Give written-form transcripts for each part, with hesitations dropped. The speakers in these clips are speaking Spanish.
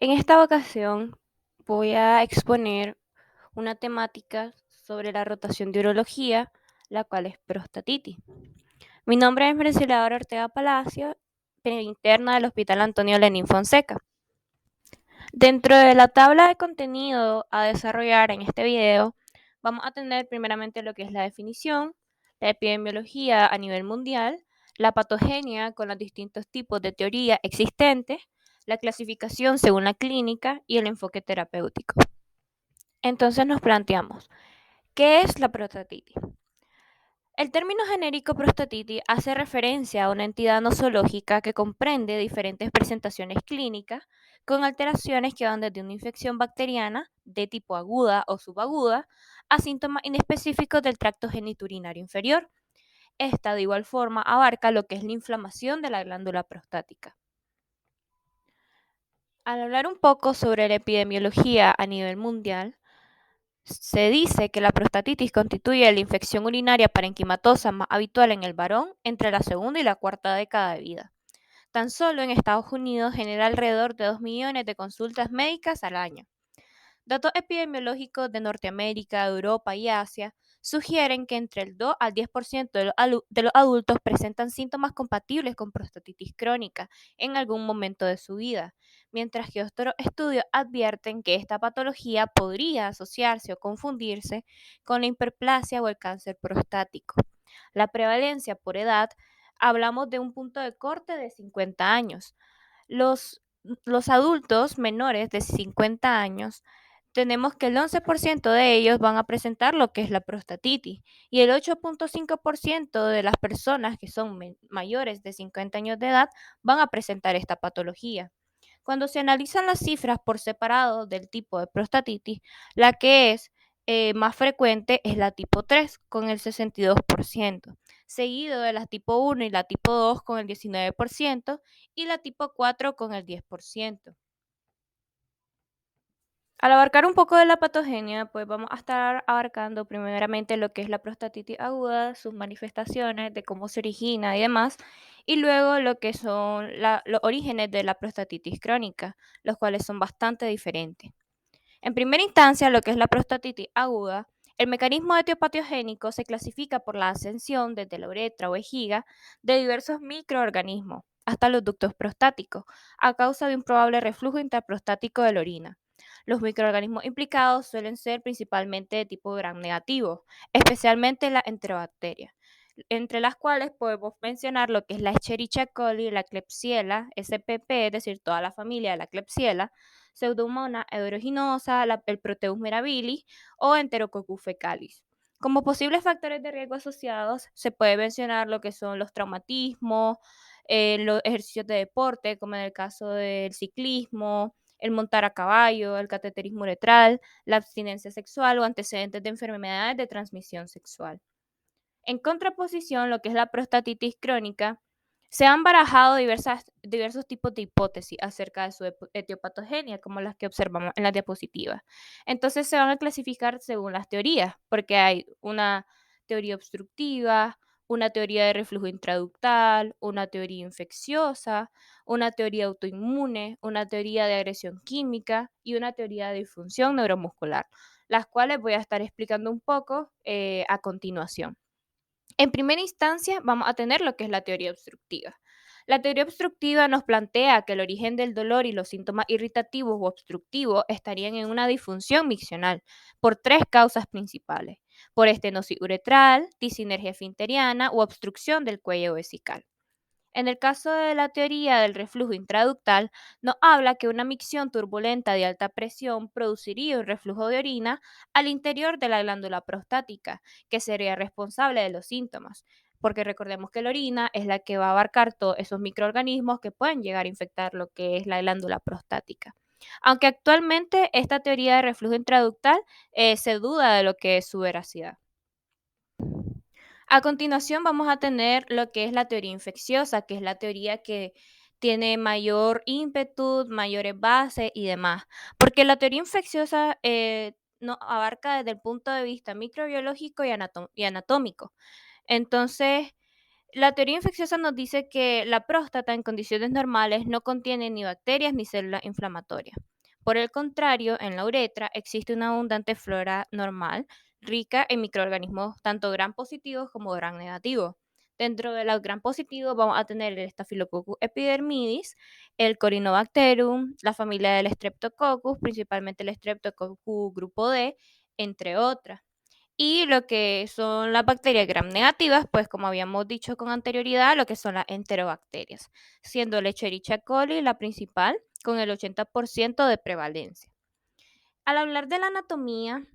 En esta ocasión voy a exponer una temática sobre la rotación de urología, la cual es prostatitis. Mi nombre es Merceladora Ortega Palacio, interna del Hospital Antonio Lenín Fonseca. Dentro de la tabla de contenido a desarrollar en este video, vamos a tener primeramente lo que es la definición, la epidemiología a nivel mundial, la patogenia con los distintos tipos de teoría existentes, la clasificación según la clínica y el enfoque terapéutico. Entonces nos planteamos, ¿qué es la prostatitis? El término genérico prostatitis hace referencia a una entidad nosológica que comprende diferentes presentaciones clínicas con alteraciones que van desde una infección bacteriana de tipo aguda o subaguda a síntomas inespecíficos del tracto geniturinario inferior. Esta de igual forma abarca lo que es la inflamación de la glándula prostática. Al hablar un poco sobre la epidemiología a nivel mundial, se dice que la prostatitis constituye la infección urinaria parenquimatosa más habitual en el varón entre la segunda y la cuarta década de vida. Tan solo en Estados Unidos genera alrededor de 2 millones de consultas médicas al año. Datos epidemiológicos de Norteamérica, Europa y Asia sugieren que entre el 2 al 10% de los adultos presentan síntomas compatibles con prostatitis crónica en algún momento de su vida, mientras que otros estudios advierten que esta patología podría asociarse o confundirse con la hiperplasia o el cáncer prostático. La prevalencia por edad, hablamos de un punto de corte de 50 años. Los, los adultos menores de 50 años tenemos que el 11% de ellos van a presentar lo que es la prostatitis y el 8.5% de las personas que son mayores de 50 años de edad van a presentar esta patología. Cuando se analizan las cifras por separado del tipo de prostatitis, la que es más frecuente es la tipo 3 con el 62%, seguido de la tipo 1 y la tipo 2 con el 19% y la tipo 4 con el 10%. Al abarcar un poco de la patogenia, pues vamos a estar abarcando primeramente lo que es la prostatitis aguda, sus manifestaciones, de cómo se origina y demás, y luego lo que son los orígenes de la prostatitis crónica, los cuales son bastante diferentes. En primera instancia, lo que es la prostatitis aguda, el mecanismo etiopatogénico se clasifica por la ascensión desde la uretra o vejiga de diversos microorganismos hasta los ductos prostáticos, a causa de un probable reflujo intraprostático de la orina. Los microorganismos implicados suelen ser principalmente de tipo gram negativo, especialmente las enterobacterias, entre las cuales podemos mencionar lo que es la Escherichia coli, la Klebsiella spp, es decir, toda la familia de la Klebsiella, Pseudomonas aeruginosa, el Proteus mirabilis o Enterococcus fecalis. Como posibles factores de riesgo asociados, se puede mencionar lo que son los traumatismos, los ejercicios de deporte, como en el caso del ciclismo, el montar a caballo, el cateterismo uretral, la abstinencia sexual o antecedentes de enfermedades de transmisión sexual. En contraposición, lo que es la prostatitis crónica, se han barajado diversos tipos de hipótesis acerca de su etiopatogenia, como las que observamos en la diapositiva. Entonces se van a clasificar según las teorías, porque hay una teoría obstructiva, una teoría de reflujo intraductal, una teoría infecciosa, una teoría autoinmune, una teoría de agresión química y una teoría de disfunción neuromuscular, las cuales voy a estar explicando un poco a continuación. En primera instancia, vamos a tener lo que es la teoría obstructiva. La teoría obstructiva nos plantea que el origen del dolor y los síntomas irritativos o obstructivos estarían en una disfunción miccional por tres causas principales: por estenosis uretral, disinergia esfinteriana u obstrucción del cuello vesical. En el caso de la teoría del reflujo intraductal, nos habla que una micción turbulenta de alta presión produciría un reflujo de orina al interior de la glándula prostática, que sería responsable de los síntomas, porque recordemos que la orina es la que va a abarcar todos esos microorganismos que pueden llegar a infectar lo que es la glándula prostática. Aunque actualmente esta teoría de reflujo intraductal se duda de lo que es su veracidad. A continuación vamos a tener lo que es la teoría infecciosa, que es la teoría que tiene mayor ímpetu, mayores bases y demás. Porque la teoría infecciosa no abarca desde el punto de vista microbiológico y anatómico. Entonces, La teoría infecciosa nos dice que la próstata en condiciones normales no contiene ni bacterias ni células inflamatorias. Por el contrario, en la uretra existe una abundante flora normal, rica en microorganismos tanto gram positivos como gram negativos. Dentro de los gram positivos vamos a tener el Staphylococcus epidermidis, el Corynebacterium, la familia del Streptococcus, principalmente el Streptococcus grupo D, entre otras. Y lo que son las bacterias gram negativas, pues como habíamos dicho con anterioridad, lo que son las enterobacterias, siendo el Escherichia coli la principal, con el 80% de prevalencia. Al hablar de la anatomía,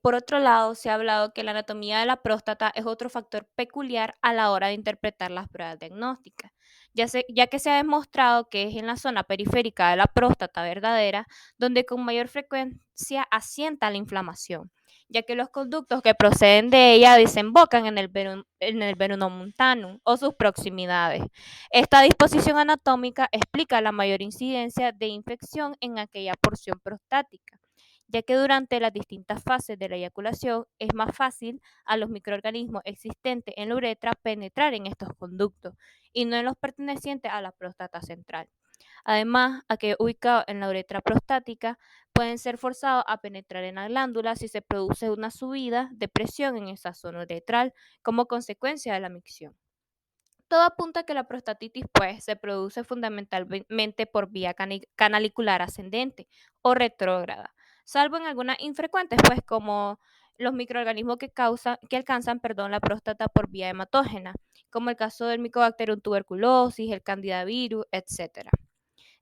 por otro lado, se ha hablado que la anatomía de la próstata es otro factor peculiar a la hora de interpretar las pruebas diagnósticas, ya que se ha demostrado que es en la zona periférica de la próstata verdadera donde con mayor frecuencia asienta la inflamación, ya que los conductos que proceden de ella desembocan en el veruno montanum o sus proximidades. Esta disposición anatómica explica la mayor incidencia de infección en aquella porción prostática, ya que durante las distintas fases de la eyaculación es más fácil a los microorganismos existentes en la uretra penetrar en estos conductos y no en los pertenecientes a la próstata central. Además, aquellos ubicados en la uretra prostática pueden ser forzados a penetrar en la glándula si se produce una subida de presión en esa zona uretral como consecuencia de la micción. Todo apunta a que la prostatitis pues, se produce fundamentalmente por vía canalicular ascendente o retrógrada, salvo en algunas infrecuentes, pues como los microorganismos que alcanzan la próstata por vía hematógena, como el caso del Mycobacterium tuberculosis, el Candida virus, etc.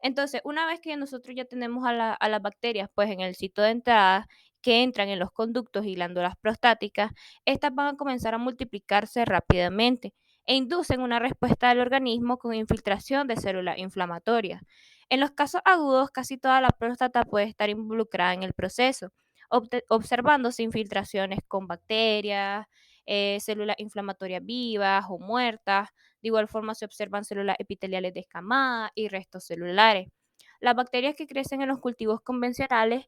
Entonces, una vez que nosotros ya tenemos a las bacterias pues en el sitio de entrada que entran en los conductos y glándulas prostáticas, estas van a comenzar a multiplicarse rápidamente e inducen una respuesta del organismo con infiltración de células inflamatorias. En los casos agudos, casi toda la próstata puede estar involucrada en el proceso, observándose infiltraciones con bacterias, células inflamatorias vivas o muertas. De igual forma se observan células epiteliales descamadas y restos celulares. Las bacterias que crecen en los cultivos convencionales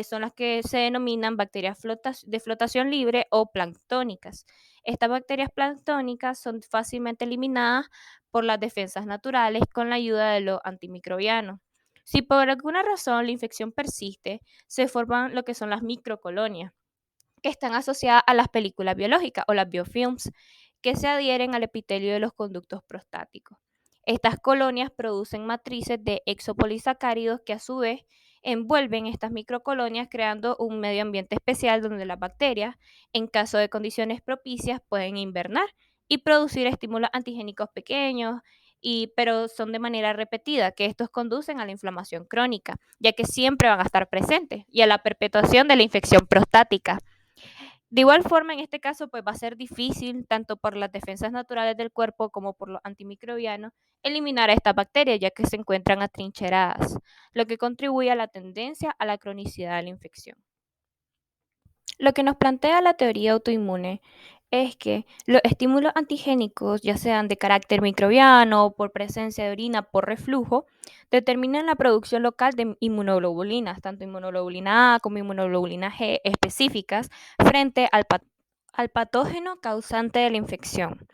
son las que se denominan bacterias de flotación libre o planctónicas. Estas bacterias planctónicas son fácilmente eliminadas por las defensas naturales con la ayuda de los antimicrobianos. Si por alguna razón la infección persiste, se forman lo que son las microcolonias, que están asociadas a las películas biológicas o las biofilms, que se adhieren al epitelio de los conductos prostáticos. Estas colonias producen matrices de exopolisacáridos que a su vez envuelven estas microcolonias creando un medio ambiente especial donde las bacterias, en caso de condiciones propicias, pueden invernar y producir estímulos antigénicos pequeños, pero son de manera repetida, que estos conducen a la inflamación crónica, ya que siempre van a estar presentes, y a la perpetuación de la infección prostática. De igual forma, en este caso, pues va a ser difícil, tanto por las defensas naturales del cuerpo como por los antimicrobianos, eliminar a estas bacterias, ya que se encuentran atrincheradas, lo que contribuye a la tendencia a la cronicidad de la infección. Lo que nos plantea la teoría autoinmune es que los estímulos antigénicos, ya sean de carácter microbiano o por presencia de orina por reflujo, determinan la producción local de inmunoglobulinas, tanto inmunoglobulina A como inmunoglobulina G específicas, frente al patógeno causante de la infección.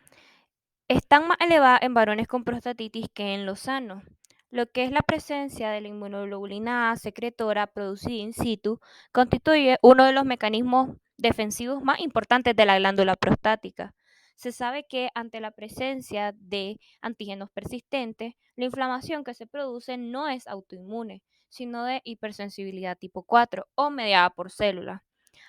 Están más elevadas en varones con prostatitis que en los sanos. Lo que es la presencia de la inmunoglobulina A secretora producida in situ constituye uno de los mecanismos defensivos más importantes de la glándula prostática. Se sabe que ante la presencia de antígenos persistentes, la inflamación que se produce no es autoinmune, sino de hipersensibilidad tipo 4 o mediada por células.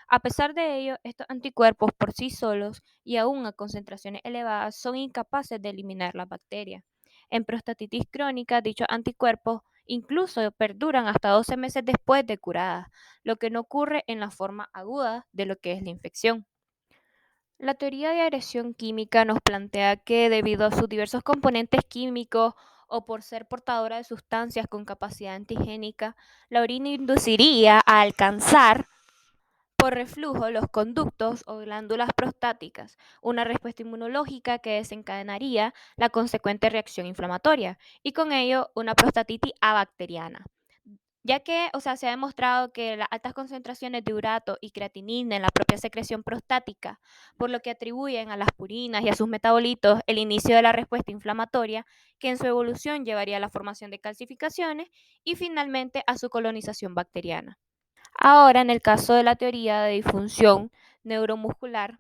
A pesar de ello, estos anticuerpos por sí solos y aún a concentraciones elevadas son incapaces de eliminar las bacterias. En prostatitis crónica, dichos anticuerpos incluso perduran hasta 12 meses después de curadas, lo que no ocurre en la forma aguda de lo que es la infección. La teoría de agresión química nos plantea que debido a sus diversos componentes químicos o por ser portadora de sustancias con capacidad antigénica, la orina induciría a alcanzar por reflujo los conductos o glándulas prostáticas, una respuesta inmunológica que desencadenaría la consecuente reacción inflamatoria y con ello una prostatitis abacteriana. ya que, o sea, se ha demostrado que las altas concentraciones de urato y creatinina en la propia secreción prostática, por lo que atribuyen a las purinas y a sus metabolitos el inicio de la respuesta inflamatoria, que en su evolución llevaría a la formación de calcificaciones y finalmente a su colonización bacteriana. Ahora, en el caso de la teoría de disfunción neuromuscular,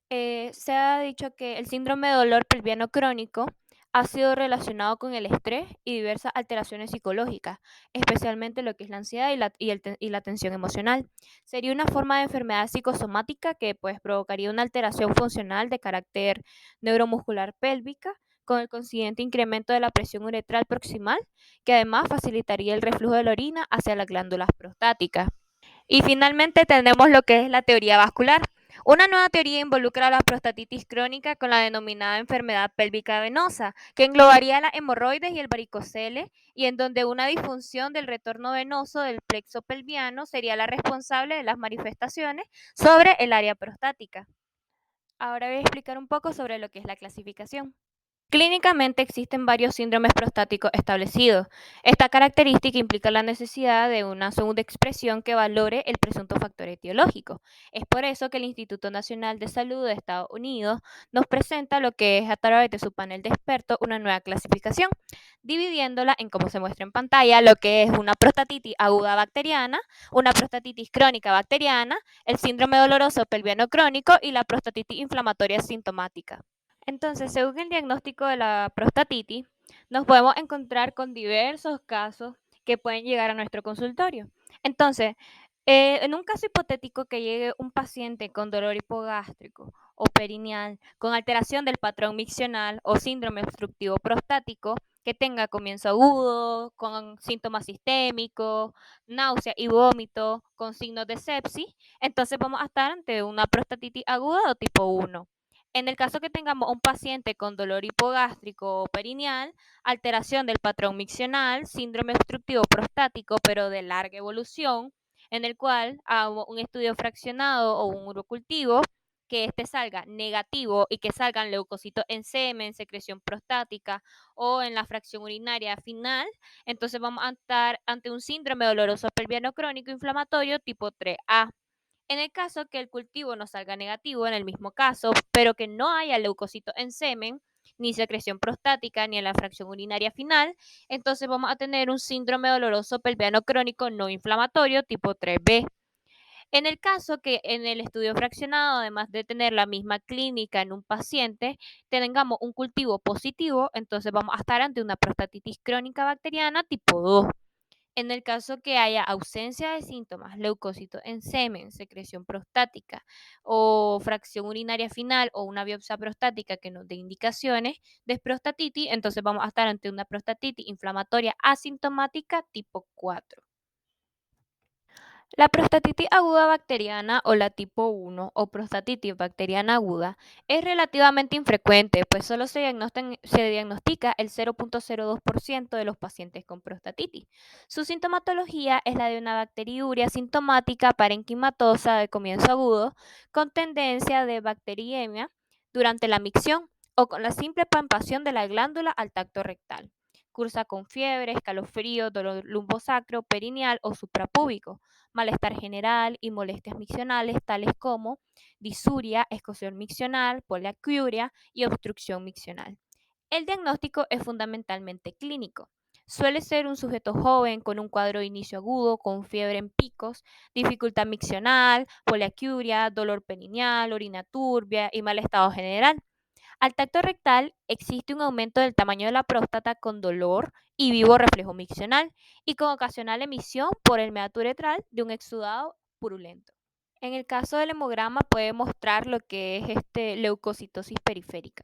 se ha dicho que el síndrome de dolor pelviano crónico ha sido relacionado con el estrés y diversas alteraciones psicológicas, especialmente lo que es la ansiedad y la tensión emocional. Sería una forma de enfermedad psicosomática que pues provocaría una alteración funcional de carácter neuromuscular pélvica, con el consiguiente incremento de la presión uretral proximal, que además facilitaría el reflujo de la orina hacia las glándulas prostáticas. Y finalmente tenemos lo que es la teoría vascular. Una nueva teoría involucra la prostatitis crónica con la denominada enfermedad pélvica venosa, que englobaría las hemorroides y el varicocele, y en donde una disfunción del retorno venoso del plexo pelviano sería la responsable de las manifestaciones sobre el área prostática. Ahora voy a explicar un poco sobre lo que es la clasificación. Clínicamente existen varios síndromes prostáticos establecidos. Esta característica implica la necesidad de una segunda expresión que valore el presunto factor etiológico. Es por eso que el Instituto Nacional de Salud de Estados Unidos nos presenta lo que es a través de su panel de expertos una nueva clasificación, dividiéndola en, como se muestra en pantalla, lo que es una prostatitis aguda bacteriana, una prostatitis crónica bacteriana, el síndrome doloroso pelviano crónico y la prostatitis inflamatoria sintomática. Entonces, según el diagnóstico de la prostatitis, nos podemos encontrar con diversos casos que pueden llegar a nuestro consultorio. Entonces, en un caso hipotético que llegue un paciente con dolor hipogástrico o perineal, con alteración del patrón miccional o síndrome obstructivo prostático, que tenga comienzo agudo, con síntomas sistémicos, náusea y vómito, con signos de sepsis, entonces vamos a estar ante una prostatitis aguda o tipo 1. En el caso que tengamos un paciente con dolor hipogástrico o perineal, alteración del patrón miccional, síndrome obstructivo prostático, pero de larga evolución, en el cual hago un estudio fraccionado o un urocultivo, que este salga negativo y que salgan leucocitos en semen, secreción prostática o en la fracción urinaria final, entonces vamos a estar ante un síndrome doloroso pelviano crónico inflamatorio tipo 3A. En el caso que el cultivo no salga negativo en el mismo caso, pero que no haya leucocitos en semen, ni secreción prostática, ni en la fracción urinaria final, entonces vamos a tener un síndrome doloroso pelviano crónico no inflamatorio tipo 3B. En el caso que en el estudio fraccionado, además de tener la misma clínica en un paciente, tengamos un cultivo positivo, entonces vamos a estar ante una prostatitis crónica bacteriana tipo 2. En el caso que haya ausencia de síntomas, leucocitos en semen, secreción prostática o fracción urinaria final o una biopsia prostática que nos dé indicaciones de prostatitis, entonces vamos a estar ante una prostatitis inflamatoria asintomática tipo 4. La prostatitis aguda bacteriana o la tipo 1 o prostatitis bacteriana aguda es relativamente infrecuente, pues solo se diagnostica el 0.02% de los pacientes con prostatitis. Su sintomatología es la de una bacteriuria sintomática parenquimatosa de comienzo agudo con tendencia de bacteriemia durante la micción o con la simple palpación de la glándula al tacto rectal. Cursa con fiebre, escalofrío, dolor lumbosacro, perineal o suprapúbico, malestar general y molestias miccionales tales como disuria, escosión miccional, poliacuria y obstrucción miccional. El diagnóstico es fundamentalmente clínico. Suele ser un sujeto joven con un cuadro de inicio agudo, con fiebre en picos, dificultad miccional, poliacuria, dolor perineal, orina turbia y mal estado general. Al tacto rectal existe un aumento del tamaño de la próstata con dolor y vivo reflejo miccional y con ocasional emisión por el meato uretral de un exudado purulento. En el caso del hemograma puede mostrar lo que es leucocitosis periférica.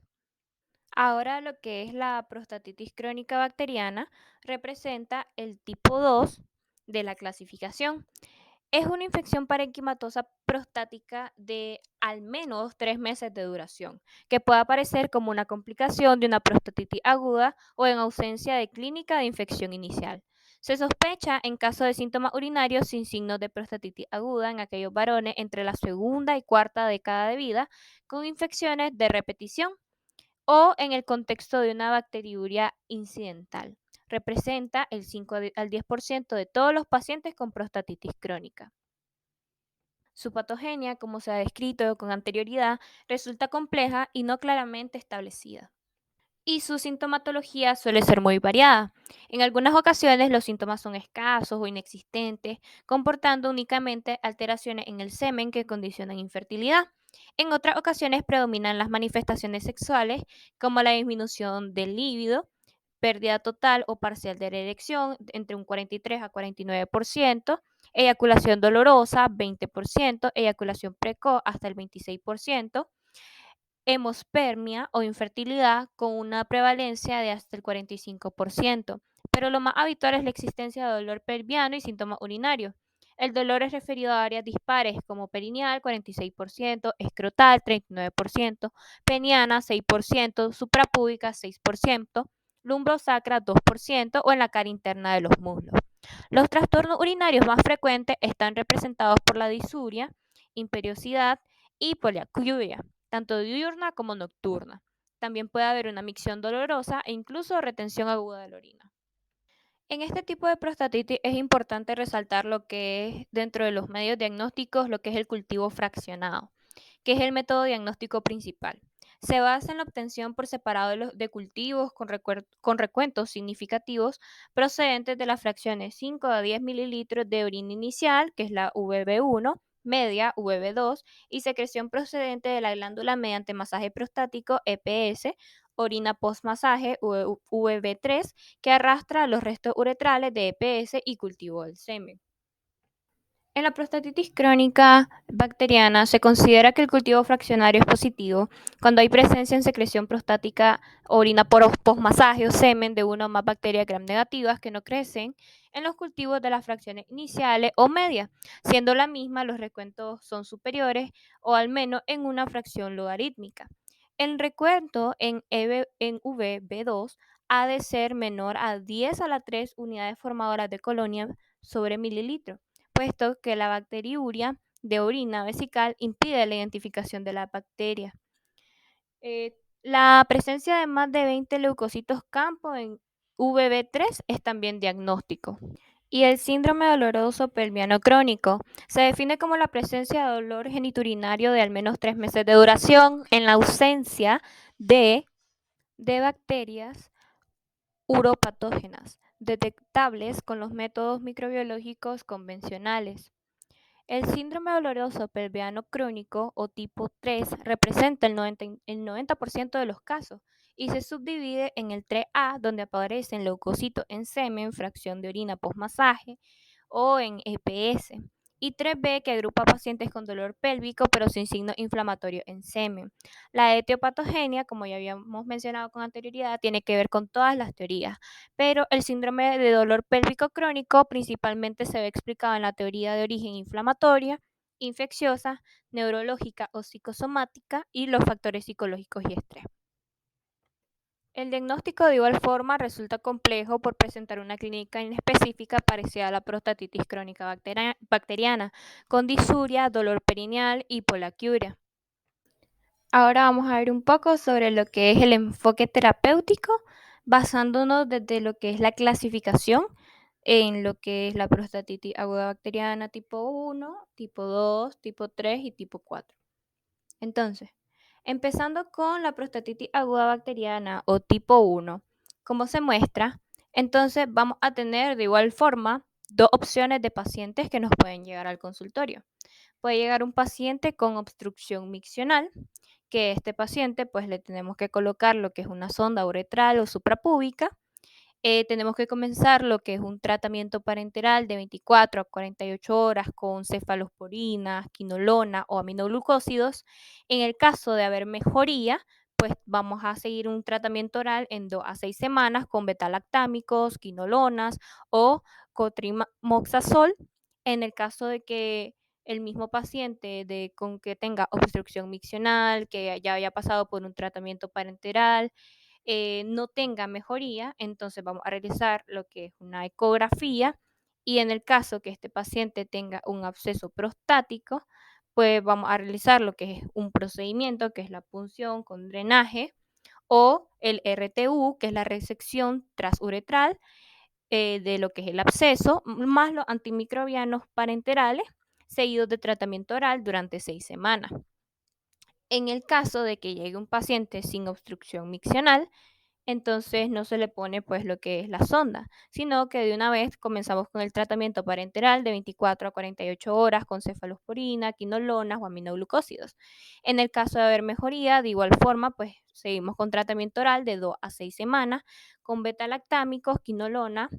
Ahora lo que es la prostatitis crónica bacteriana representa el tipo 2 de la clasificación. Es una infección parenquimatosa prostática de al menos 3 meses de duración, que puede aparecer como una complicación de una prostatitis aguda o en ausencia de clínica de infección inicial. Se sospecha en caso de síntomas urinarios sin signos de prostatitis aguda en aquellos varones entre la segunda y cuarta década de vida con infecciones de repetición o en el contexto de una bacteriuria incidental. Representa el 5 al 10% de todos los pacientes con prostatitis crónica. Su patogenia, como se ha descrito con anterioridad, resulta compleja y no claramente establecida. Y su sintomatología suele ser muy variada. En algunas ocasiones los síntomas son escasos o inexistentes, comportando únicamente alteraciones en el semen que condicionan infertilidad. En otras ocasiones predominan las manifestaciones sexuales, como la disminución del líbido, pérdida total o parcial de la erección entre un 43 a 49%, eyaculación dolorosa 20%, eyaculación precoz hasta el 26%, hemospermia o infertilidad con una prevalencia de hasta el 45%, pero lo más habitual es la existencia de dolor pelviano y síntomas urinarios. El dolor es referido a áreas dispares como perineal 46%, escrotal 39%, peniana 6%, suprapúbica 6%, lumbrosacra 2% o en la cara interna de los muslos. Los trastornos urinarios más frecuentes están representados por la disuria, imperiosidad y poliacuria, tanto diurna como nocturna. También puede haber una micción dolorosa e incluso retención aguda de la orina. En este tipo de prostatitis es importante resaltar lo que es dentro de los medios diagnósticos, lo que es el cultivo fraccionado, que es el método diagnóstico principal. Se basa en la obtención por separado de cultivos con recuentos significativos procedentes de las fracciones 5 a 10 mililitros de orina inicial, que es la VB1, media VB2, y secreción procedente de la glándula mediante masaje prostático EPS, orina postmasaje VB3, que arrastra los restos uretrales de EPS y cultivo del semen. En la prostatitis crónica bacteriana se considera que el cultivo fraccionario es positivo cuando hay presencia en secreción prostática, orina por posmasaje o semen de una o más bacterias gram negativas que no crecen en los cultivos de las fracciones iniciales o medias, siendo la misma los recuentos son superiores o al menos en una fracción logarítmica. El recuento en VB2 ha de ser menor a 10 a la 3 unidades formadoras de colonia sobre mililitro, puesto que la bacteriuria de orina vesical impide la identificación de la bacteria. La presencia de más de 20 leucocitos campo en VB3 es también diagnóstico. Y el síndrome doloroso pelviano crónico se define como la presencia de dolor geniturinario de al menos 3 meses de duración en la ausencia de, de bacterias uropatógenas detectables con los métodos microbiológicos convencionales. El síndrome doloroso pelviano crónico o tipo 3 representa el 90% de los casos y se subdivide en el 3A, donde aparecen leucocitos en semen, fracción de orina postmasaje o en EPS, y 3B, que agrupa pacientes con dolor pélvico pero sin signo inflamatorio en semen. La etiopatogenia, como ya habíamos mencionado con anterioridad, tiene que ver con todas las teorías, pero el síndrome de dolor pélvico crónico principalmente se ve explicado en la teoría de origen inflamatoria, infecciosa, neurológica o psicosomática y los factores psicológicos y estrés. El diagnóstico de igual forma resulta complejo por presentar una clínica inespecífica parecida a la prostatitis crónica bacteriana, con disuria, dolor perineal y polaquiuria. Ahora vamos a ver un poco sobre lo que es el enfoque terapéutico, basándonos desde lo que es la clasificación en lo que es la prostatitis aguda bacteriana tipo 1, tipo 2, tipo 3 y tipo 4. Entonces, empezando con la prostatitis aguda bacteriana o tipo 1, como se muestra, entonces vamos a tener de igual forma dos opciones de pacientes que nos pueden llegar al consultorio. Puede llegar un paciente con obstrucción miccional, que este paciente pues le tenemos que colocar lo que es una sonda uretral o suprapúbica. Tenemos que comenzar lo que es un tratamiento parenteral de 24 a 48 horas con cefalosporina, quinolona o aminoglucósidos. En el caso de haber mejoría, pues vamos a seguir un tratamiento oral en 2 a 6 semanas con betalactámicos, quinolonas o cotrimoxazol. En el caso de que el mismo paciente con que tenga obstrucción miccional, que ya haya pasado por un tratamiento parenteral, no tenga mejoría, entonces vamos a realizar lo que es una ecografía y en el caso que este paciente tenga un absceso prostático, pues vamos a realizar lo que es un procedimiento que es la punción con drenaje o el RTU, que es la resección transuretral de lo que es el absceso, más los antimicrobianos parenterales, seguidos de tratamiento oral durante 6 semanas. En el caso de que llegue un paciente sin obstrucción miccional, entonces no se le pone pues lo que es la sonda, sino que de una vez comenzamos con el tratamiento parenteral de 24 a 48 horas con cefalosporina, quinolonas o aminoglucósidos. En el caso de haber mejoría, de igual forma, pues seguimos con tratamiento oral de 2 a 6 semanas con beta-lactámicos, quinolona.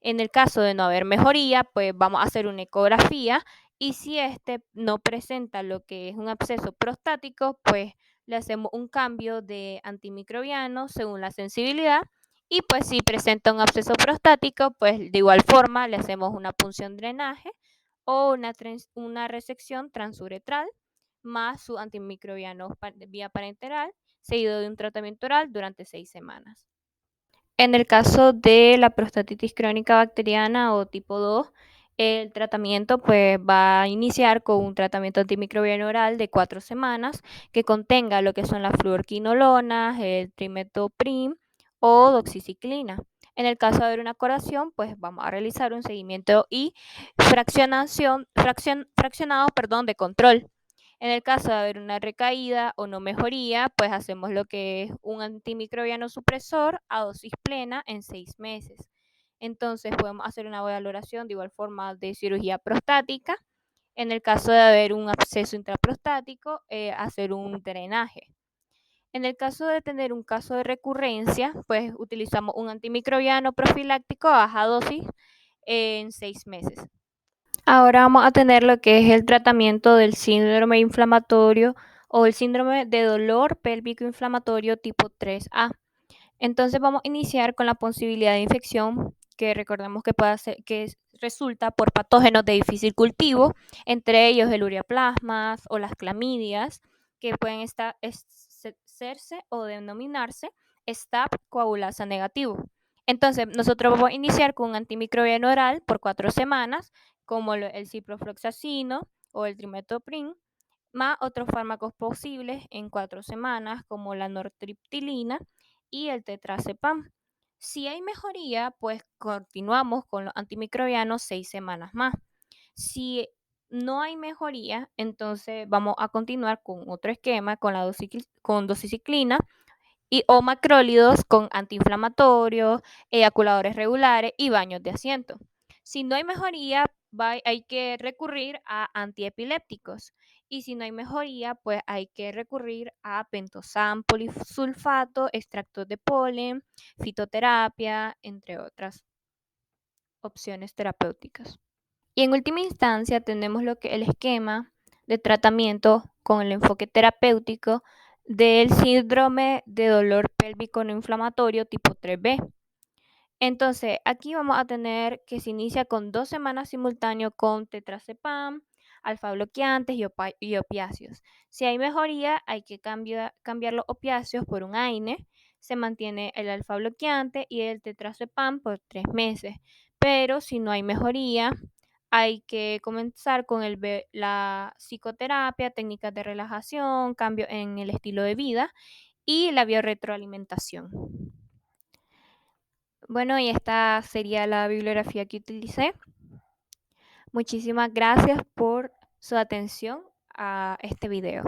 En el caso de no haber mejoría, pues vamos a hacer una ecografía y si este no presenta lo que es un absceso prostático, pues le hacemos un cambio de antimicrobiano según la sensibilidad y pues si presenta un absceso prostático, pues de igual forma le hacemos una punción drenaje o una resección transuretral más su antimicrobiano vía parenteral seguido de un tratamiento oral durante 6 semanas. En el caso de la prostatitis crónica bacteriana o tipo 2, el tratamiento pues va a iniciar con un tratamiento antimicrobiano oral de 4 semanas que contenga lo que son las fluorquinolonas, el trimetoprim o doxiciclina. En el caso de haber una coración, pues vamos a realizar un seguimiento y fraccionado, de control. En el caso de haber una recaída o no mejoría, pues hacemos lo que es un antimicrobiano supresor a dosis plena en 6 meses. Entonces podemos hacer una valoración de igual forma de cirugía prostática. En el caso de haber un absceso intraprostático, hacer un drenaje. En el caso de tener un caso de recurrencia, pues utilizamos un antimicrobiano profiláctico a baja dosis en 6 meses. Ahora vamos a tener lo que es el tratamiento del síndrome inflamatorio o el síndrome de dolor pélvico inflamatorio tipo 3A. Entonces vamos a iniciar con la posibilidad de infección que recordemos que puede ser, resulta por patógenos de difícil cultivo, entre ellos el ureaplasmas o las clamidias, que pueden serse o denominarse Staph coagulasa negativo. Entonces nosotros vamos a iniciar con un antimicrobiano oral por 4 semanas, como el ciprofloxacino o el trimetoprim, más otros fármacos posibles en 4 semanas, como la nortriptilina y el tetrazepam. Si hay mejoría, pues continuamos con los antimicrobianos 6 semanas más. Si no hay mejoría, entonces vamos a continuar con otro esquema con la doxiciclina y o macrólidos con antiinflamatorios, eyaculadores regulares y baños de asiento. Si no hay mejoría, hay que recurrir a antiepilépticos. Y si no hay mejoría, pues hay que recurrir a pentosan, polisulfato, extractos de polen, fitoterapia, entre otras opciones terapéuticas. Y en última instancia tenemos lo que el esquema de tratamiento con el enfoque terapéutico del síndrome de dolor pélvico no inflamatorio tipo 3B. Entonces, aquí vamos a tener que se inicia con 2 semanas simultáneo con tetrazepam, alfa bloqueantes y opiáceos. Si hay mejoría, hay que cambiar los opiáceos por un AINE. Se mantiene el alfa bloqueante y el tetrazepam por 3 meses. Pero si no hay mejoría, hay que comenzar con la psicoterapia, técnicas de relajación, cambio en el estilo de vida y la biorretroalimentación. Bueno, y esta sería la bibliografía que utilicé. Muchísimas gracias por su atención a este video.